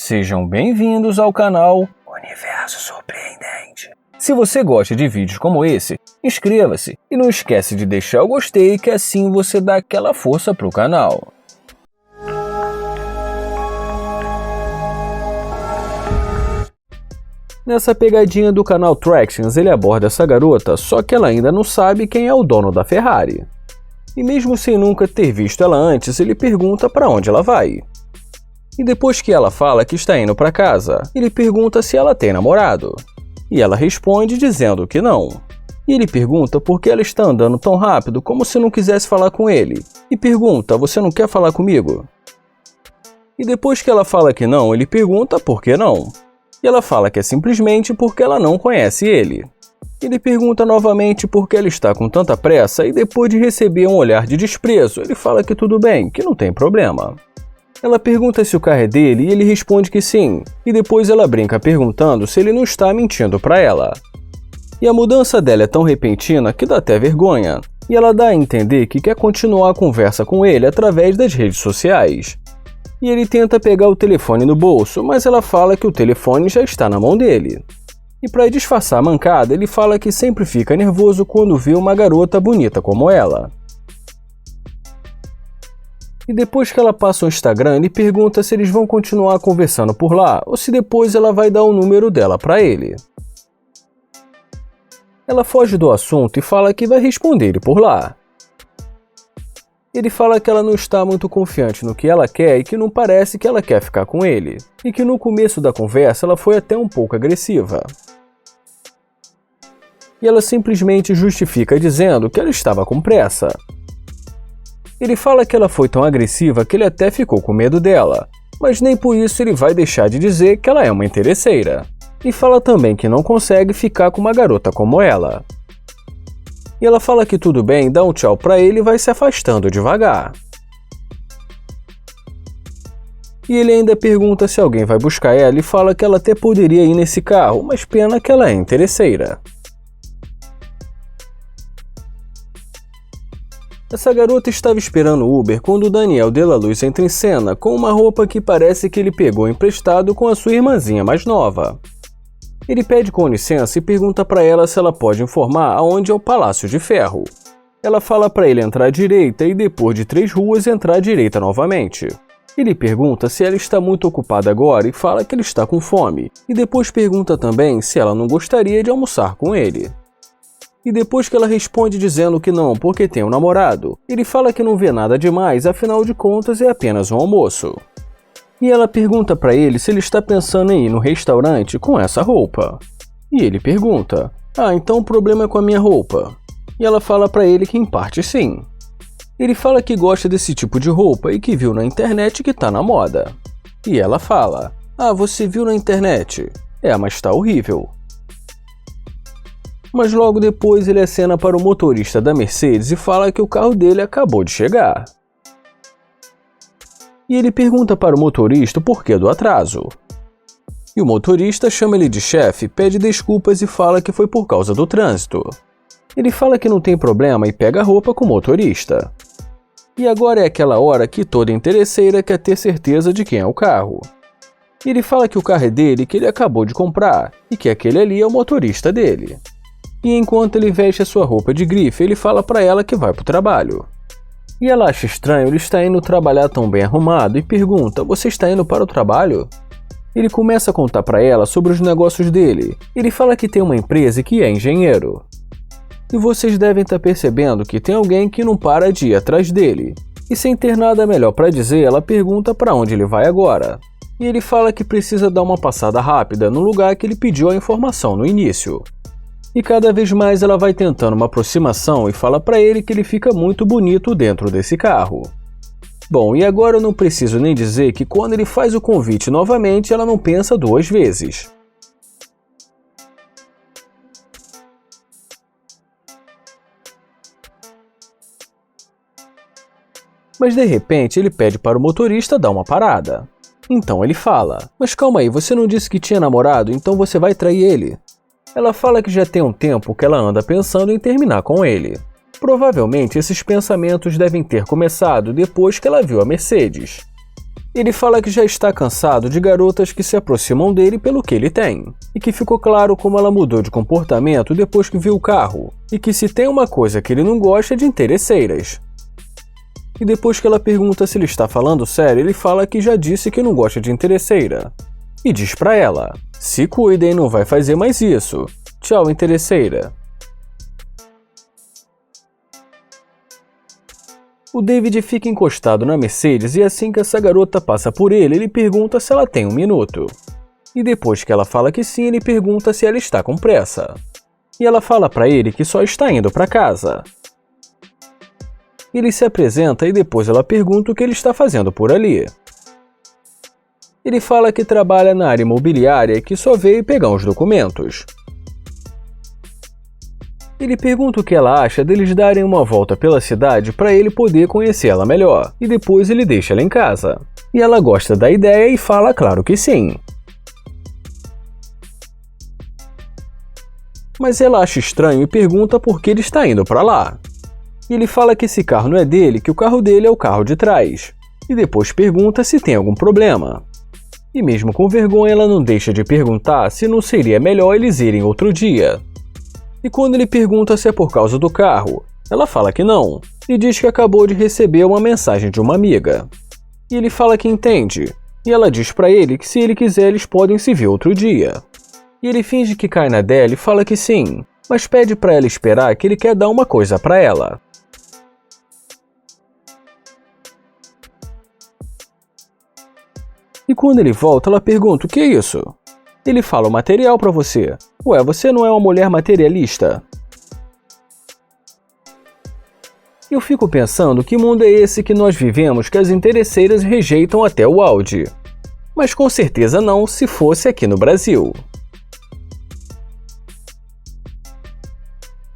Sejam bem-vindos ao canal Universo Surpreendente. Se você gosta de vídeos como esse, inscreva-se e não esquece de deixar o gostei, que assim você dá aquela força pro canal. Nessa pegadinha do canal Tractions, ele aborda essa garota, só que ela ainda não sabe quem é o dono da Ferrari. E mesmo sem nunca ter visto ela antes, ele pergunta para onde ela vai. E depois que ela fala que está indo para casa, ele pergunta se ela tem namorado. E ela responde dizendo que não. E ele pergunta por que ela está andando tão rápido, como se não quisesse falar com ele. E pergunta: você não quer falar comigo? E depois que ela fala que não, ele pergunta por que não. E ela fala que é simplesmente porque ela não conhece ele. Ele pergunta novamente por que ela está com tanta pressa e depois de receber um olhar de desprezo, ele fala que tudo bem, que não tem problema. Ela pergunta se o carro é dele e ele responde que sim, e depois ela brinca perguntando se ele não está mentindo para ela. E a mudança dela é tão repentina que dá até vergonha, e ela dá a entender que quer continuar a conversa com ele através das redes sociais. E ele tenta pegar o telefone no bolso, mas ela fala que o telefone já está na mão dele. E para disfarçar a mancada, ele fala que sempre fica nervoso quando vê uma garota bonita como ela. E depois que ela passa o Instagram, ele pergunta se eles vão continuar conversando por lá ou se depois ela vai dar o número dela para ele. Ela foge do assunto e fala que vai responder ele por lá. Ele fala que ela não está muito confiante no que ela quer e que não parece que ela quer ficar com ele, e que no começo da conversa ela foi até um pouco agressiva. E ela simplesmente justifica dizendo que ela estava com pressa. Ele fala que ela foi tão agressiva que ele até ficou com medo dela, mas nem por isso ele vai deixar de dizer que ela é uma interesseira. E fala também que não consegue ficar com uma garota como ela. E ela fala que tudo bem, dá um tchau pra ele e vai se afastando devagar. E ele ainda pergunta se alguém vai buscar ela e fala que ela até poderia ir nesse carro, mas pena que ela é interesseira. Essa garota estava esperando o Uber quando o Daniel Della Luz entra em cena com uma roupa que parece que ele pegou emprestado com a sua irmãzinha mais nova. Ele pede com licença e pergunta para ela se ela pode informar aonde é o Palácio de Ferro. Ela fala para ele entrar à direita e depois de 3 ruas entrar à direita novamente. Ele pergunta se ela está muito ocupada agora e fala que ele está com fome. E depois pergunta também se ela não gostaria de almoçar com ele. E depois que ela responde dizendo que não porque tem um namorado, ele fala que não vê nada demais, afinal de contas é apenas um almoço. E ela pergunta para ele se ele está pensando em ir no restaurante com essa roupa. E ele pergunta: ah, então o problema é com a minha roupa? E ela fala para ele que em parte sim. Ele fala que gosta desse tipo de roupa e que viu na internet que tá na moda. E ela fala: ah, você viu na internet? É, mas tá horrível. Mas logo depois ele acena para o motorista da Mercedes e fala que o carro dele acabou de chegar. E ele pergunta para o motorista o porquê do atraso. E o motorista chama ele de chefe, pede desculpas e fala que foi por causa do trânsito. Ele fala que não tem problema e pega a roupa com o motorista. E agora é aquela hora que toda interesseira quer ter certeza de quem é o carro. Ele fala que o carro é dele, que ele acabou de comprar, e que aquele ali é o motorista dele. E enquanto ele veste a sua roupa de grife, ele fala para ela que vai para o trabalho. E ela acha estranho ele estar indo trabalhar tão bem arrumado e pergunta: você está indo para o trabalho? Ele começa a contar para ela sobre os negócios dele. Ele fala que tem uma empresa e que é engenheiro. E vocês devem estar percebendo que tem alguém que não para de ir atrás dele. E sem ter nada melhor para dizer, ela pergunta para onde ele vai agora. E ele fala que precisa dar uma passada rápida no lugar que ele pediu a informação no início. E cada vez mais ela vai tentando uma aproximação e fala para ele que ele fica muito bonito dentro desse carro. Bom, e agora eu não preciso nem dizer que quando ele faz o convite novamente, ela não pensa 2 vezes. Mas de repente ele pede para o motorista dar uma parada. Então ele fala: mas calma aí, você não disse que tinha namorado, então você vai trair ele? Ela fala que já tem um tempo que ela anda pensando em terminar com ele. Provavelmente esses pensamentos devem ter começado depois que ela viu a Mercedes. Ele fala que já está cansado de garotas que se aproximam dele pelo que ele tem, e que ficou claro como ela mudou de comportamento depois que viu o carro, e que se tem uma coisa que ele não gosta é de interesseiras. E depois que ela pergunta se ele está falando sério, ele fala que já disse que não gosta de interesseira. E diz pra ela: se cuidem, não vai fazer mais isso. Tchau, interesseira. O David fica encostado na Mercedes e assim que essa garota passa por ele pergunta se ela tem um minuto. E depois que ela fala que sim, ele pergunta se ela está com pressa. E ela fala pra ele que só está indo pra casa. Ele se apresenta e depois ela pergunta o que ele está fazendo por ali. Ele fala que trabalha na área imobiliária e que só veio pegar uns documentos. Ele pergunta o que ela acha deles darem uma volta pela cidade para ele poder conhecê-la melhor, e depois ele deixa ela em casa. E ela gosta da ideia e fala claro que sim. Mas ela acha estranho e pergunta por que ele está indo para lá. E ele fala que esse carro não é dele, que o carro dele é o carro de trás. E depois pergunta se tem algum problema. E mesmo com vergonha, ela não deixa de perguntar se não seria melhor eles irem outro dia. E quando ele pergunta se é por causa do carro, ela fala que não, e diz que acabou de receber uma mensagem de uma amiga. E ele fala que entende, e ela diz pra ele que se ele quiser eles podem se ver outro dia. E ele finge que cai na dela e fala que sim, mas pede pra ela esperar que ele quer dar uma coisa pra ela. E quando ele volta, ela pergunta: o que é isso? Ele fala: o material pra você. Ué, você não é uma mulher materialista? Eu fico pensando que mundo é esse que nós vivemos que as interesseiras rejeitam até o Audi. Mas com certeza não se fosse aqui no Brasil.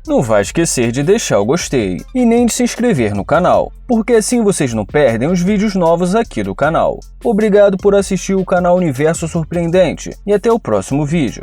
Não vai esquecer de deixar o gostei e nem de se inscrever no canal, porque assim vocês não perdem os vídeos novos aqui do canal. Obrigado por assistir o canal Universo Surpreendente e até o próximo vídeo.